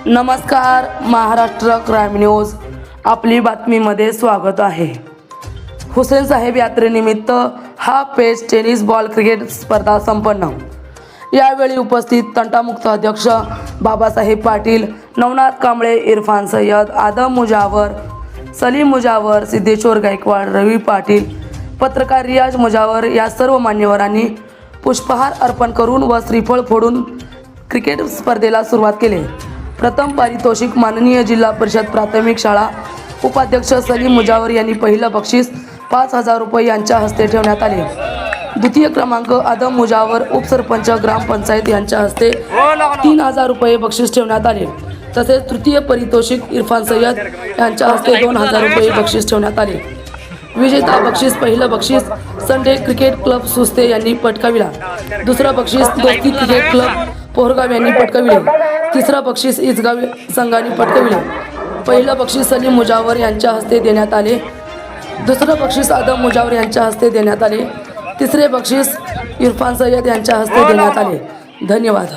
नमस्कार, Maharashtra crime news आपली बातमीमध्ये स्वागत आहे। हुसेन साहेब यात्रेनिमित्त हाफ पेच टेनिस बॉल क्रिकेट स्पर्धा संपन्न। यावेळी उपस्थित तंटामुक्त अध्यक्ष बाबासाहेब पाटील, नवनाथ कांबळे, इरफान सय्यद, आदम मुजावर, सलीम मुजावर, सिद्धेश्वर गायकवाड, रवी पाटील, पत्रकार रियाज मुजावर या सर्व मान्यवरांनी पुष्पहार अर्पण करून व श्रीफळ फोडून क्रिकेट स्पर्धेला सुरुवात केली। प्रथम पारितोषिक माननीय जिल्हा परिषद प्राथमिक शाळा उपाध्यक्ष सलीम मुजावर यांनी पहिलं बक्षीस 5,000 रुपये यांच्या हस्ते ठेवण्यात आले। द्वितीय क्रमांक आदम मुजावर उपसरपंच ग्रामपंचायत यांच्या हस्ते 3,000 रुपये बक्षीस ठेवण्यात आले। तसेच तृतीय पारितोषिक इरफान सय्यद यांच्या हस्ते 2,000 रुपये बक्षीस ठेवण्यात आले। विजेता बक्षीस पहिलं बक्षीस संडे क्रिकेट क्लब सुस्ते यांनी पटकाविला। दुसरा बक्षीस दोस्ती क्रिकेट क्लब पोहरगाव यांनी पटकाविले। तिसरा बक्षीस इसगाव संघाने पटकाविले। पहिलं बक्षीस सलीम मुजावर यांच्या हस्ते देण्यात आले। दुसरं बक्षीस आदम मुजावर यांच्या हस्ते देण्यात आले। तिसरे बक्षीस इरफान सय्यद यांच्या हस्ते देण्यात आले। धन्यवाद।